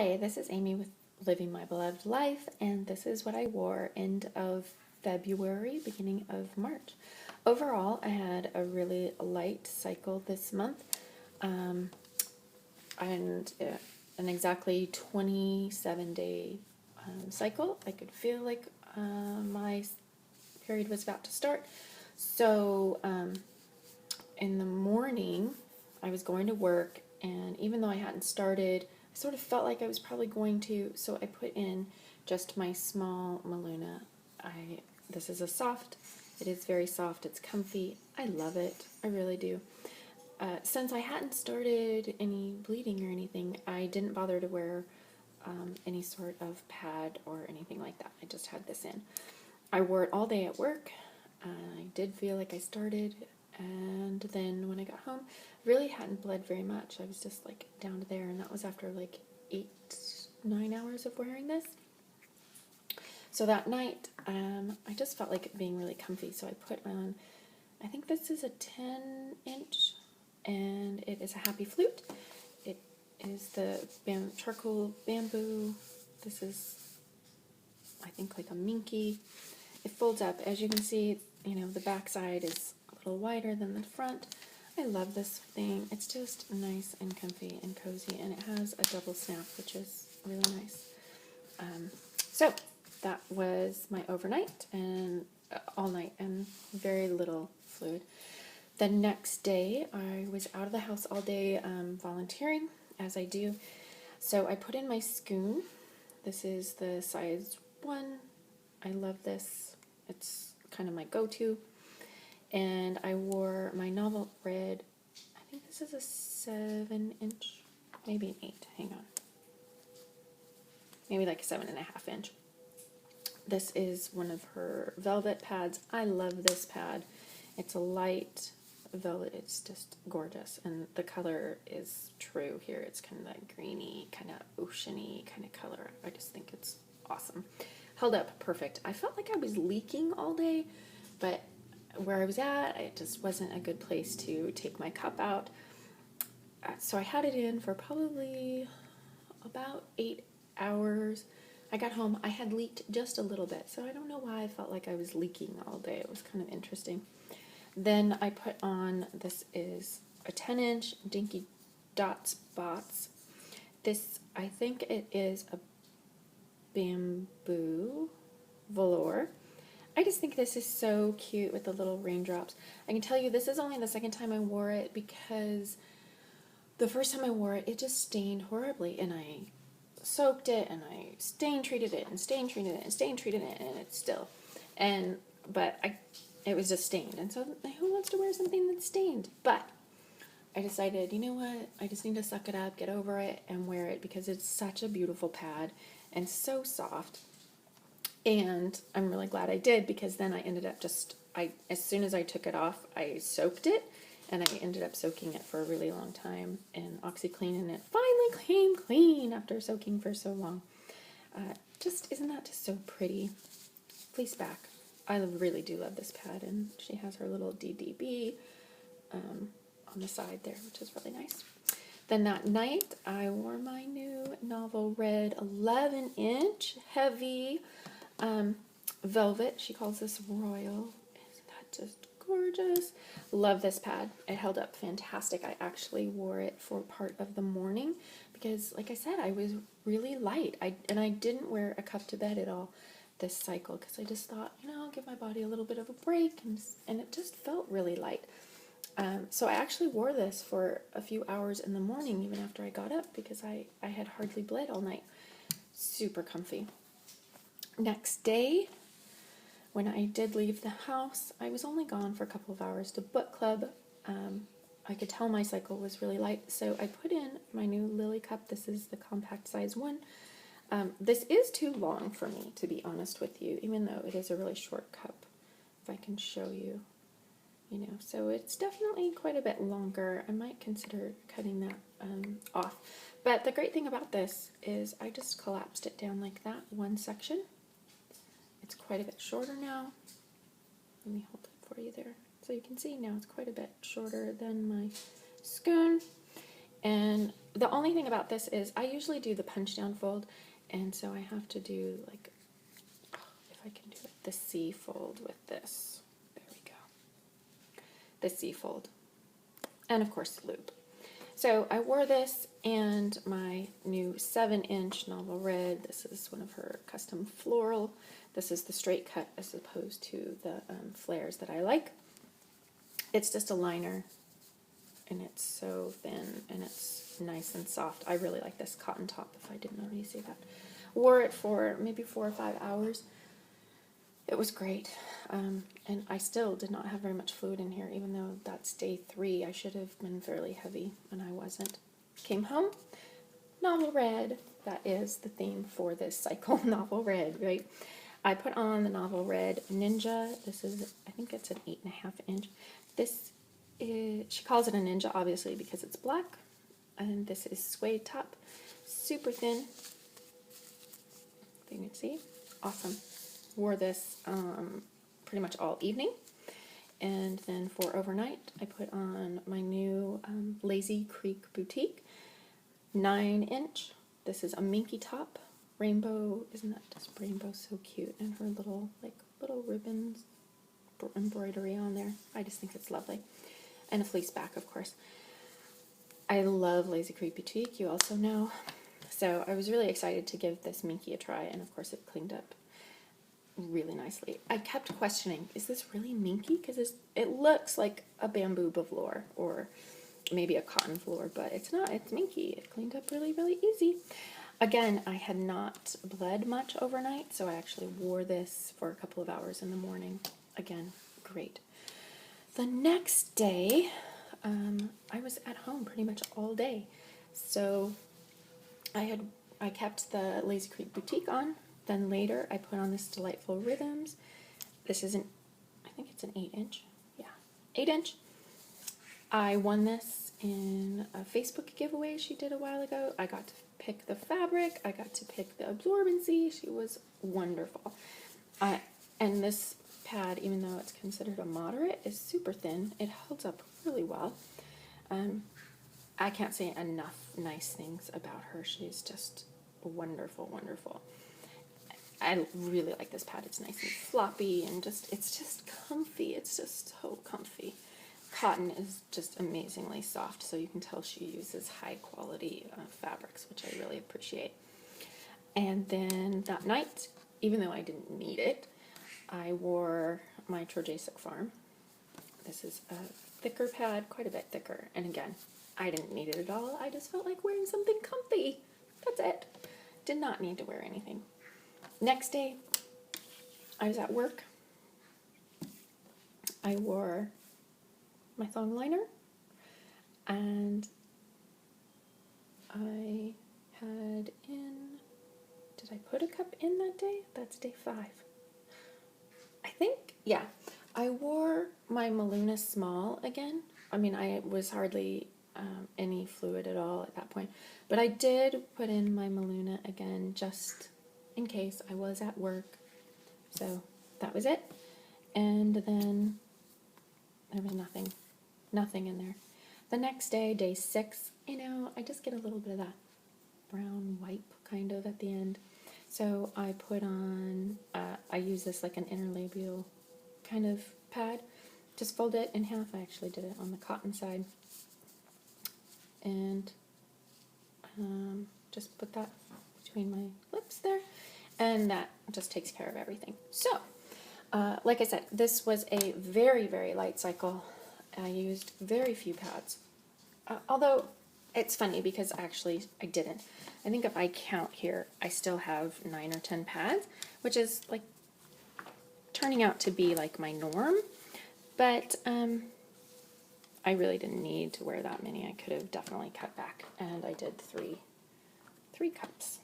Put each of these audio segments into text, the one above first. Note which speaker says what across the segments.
Speaker 1: Hi, this is Amy with Living My Beloved Life, and this is what I wore end of February, beginning of March. Overall, I had a really light cycle this month, and an exactly 27-day cycle. I could feel like my period was about to start. So in the morning, I was going to work, and even though I hadn't started, I sort of felt like I was probably going to, so I put in just my small Maluna. This is a soft, it is very soft, it's comfy, I love it, I really do. Since I hadn't started any bleeding or anything, I didn't bother to wear any sort of pad or anything like that. I just had this in. I wore it all day at work. I did feel like I started, and then when I got home, really hadn't bled very much. I was just like down to there, and that was after like 8-9 hours of wearing this. So that night, I just felt like it being really comfy, so I put on, I think this is a 10-inch, and it is a Happy Flute. It is the charcoal bamboo. This is, I think, like a Minky. It folds up. As you can see, you know, the back side is a little wider than the front. I love this thing. It's just nice and comfy and cozy, and it has a double snap, which is really nice. So that was my overnight and all night, and very little fluid. The next day, I was out of the house all day volunteering, as I do. So I put in my Scoon. This is the size 1. I love this. It's kind of my go-to. And I wore my Novel Red, I think this is a 7-inch, maybe an 8, hang on. Maybe like a 7.5 inch. This is one of her velvet pads. I love this pad. It's a light velvet, it's just gorgeous. And the color is true here. It's kind of that greeny, kind of oceany kind of color. I just think it's awesome. Held up perfect. I felt like I was leaking all day, but where I was at, it just wasn't a good place to take my cup out. So I had it in for probably about 8 hours. I got home, I had leaked just a little bit, so I don't know why I felt like I was leaking all day. It was kind of interesting. Then I put on, this is a 10-inch Dinky Dots Bots. This, I think it is a bamboo velour. I just think this is so cute with the little raindrops. I can tell you this is only the second time I wore it, because the first time I wore it, it just stained horribly, and I soaked it, and I stain treated it, and stain treated it, and stain treated it, and it's still, but it was just stained, and so who wants to wear something that's stained? But I decided, you know what, I just need to suck it up, get over it, and wear it, because it's such a beautiful pad, and so soft. And I'm really glad I did, because then I ended up as soon as I took it off, I soaked it, and I ended up soaking it for a really long time in OxyClean, and it finally came clean after soaking for so long. Isn't that just so pretty? Fleece back. I really do love this pad, and she has her little DDB on the side there, which is really nice. Then that night, I wore my new Novel Red 11-inch heavy velvet. She calls this royal. Isn't that just gorgeous? Love this pad. It held up fantastic. I actually wore it for part of the morning because, like I said, I was really light. I didn't wear a cup to bed at all this cycle, because I just thought, you know, I'll give my body a little bit of a break, and it just felt really light. So I actually wore this for a few hours in the morning, even after I got up, because I had hardly bled all night. Super comfy. Next day, when I did leave the house, I was only gone for a couple of hours to book club. I could tell my cycle was really light, so I put in my new Lily cup. This is the compact size 1. This is too long for me, to be honest with you, even though it is a really short cup, if I can show you, you know, so it's definitely quite a bit longer. I might consider cutting that off, but the great thing about this is I just collapsed it down like that, one section. It's quite a bit shorter now. Let me hold it for you there, so you can see now it's quite a bit shorter than my Scoon. And the only thing about this is I usually do the punch down fold, and so I have to do like, if I can do it, the C fold with this. There we go. The C fold. And of course the loop. So I wore this and my new 7-inch Novel Red. This is one of her custom floral. This is the straight cut as opposed to the flares that I like. It's just a liner, and it's so thin, and it's nice and soft. I really like this cotton top, if I didn't already say that. Wore it for maybe 4 or 5 hours. It was great, and I still did not have very much fluid in here, even though that's day 3. I should have been fairly heavy, and I wasn't. Came home, Novel Red. That is the theme for this cycle, Novel Red, right? I put on the Novel Red Ninja. This is, I think it's an 8.5 inch. This is, she calls it a Ninja, obviously, because it's black. And this is suede top, super thin. If you can see, awesome. Wore this pretty much all evening. And then for overnight, I put on my new Lazy Creek Boutique 9-inch. This is a minky top. Rainbow, isn't that just rainbow so cute? And her little ribbons, embroidery on there. I just think it's lovely. And a fleece back, of course. I love Lazy Creek Boutique, you also know. So I was really excited to give this minky a try, and of course it cleaned up really nicely. I kept questioning, is this really minky? Because it looks like a bamboo velour or maybe a cotton velour, but it's not. It's minky. It cleaned up really, really easy. Again, I had not bled much overnight, so I actually wore this for a couple of hours in the morning. Again, great. The next day, I was at home pretty much all day, so I kept the Lazy Creek Boutique on. Then later, I put on this Delightful Rhythms. This is I think it's an 8-inch. Yeah, 8-inch. I won this in a Facebook giveaway she did a while ago. I got to pick the fabric. I got to pick the absorbency. She was wonderful. And this pad, even though it's considered a moderate, is super thin. It holds up really well. I can't say enough nice things about her. She's just wonderful, wonderful. I really like this pad. It's nice and floppy and it's just comfy. It's just so comfy. Cotton is just amazingly soft, so you can tell she uses high quality fabrics, which I really appreciate. And then that night, even though I didn't need it, I wore my Trojasic Farm. This is a thicker pad, quite a bit thicker. And again, I didn't need it at all. I just felt like wearing something comfy. That's it. Did not need to wear anything. Next day, I was at work. I wore my thong liner, and I had did I put a cup in that day? That's day 5. I think, yeah. I wore my Maluna Small again. I mean, I was hardly any fluid at all at that point, but I did put in my Maluna again just in case. I was at work, so that was it. And then there was nothing in there. The next day, day 6, I just get a little bit of that brown wipe kind of at the end. So I put on, I use this like an interlabial kind of pad. Just fold it in half. I actually did it on the cotton side. And just put that between my lips there. And that just takes care of everything. So, like I said, this was a very, very light cycle. I used very few pads. Although, it's funny because actually I didn't. I think if I count here, I still have 9 or 10 pads, which is like turning out to be like my norm. But I really didn't need to wear that many. I could have definitely cut back. And I did three cups.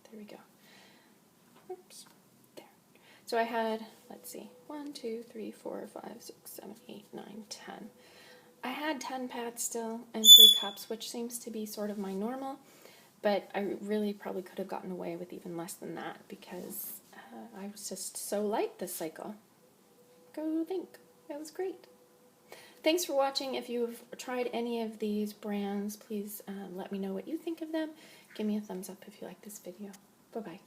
Speaker 1: There we go. Oops. There. So I had, let's see, 1, 2, 3, 4, 5, 6, 7, 8, 9, 10. I had 10 pads still and 3 cups, which seems to be sort of my normal, but I really probably could have gotten away with even less than that because I was just so light this cycle. Go think. That was great. Thanks for watching. If you've tried any of these brands, please let me know what you think of them. Give me a thumbs up if you like this video. Bye-bye.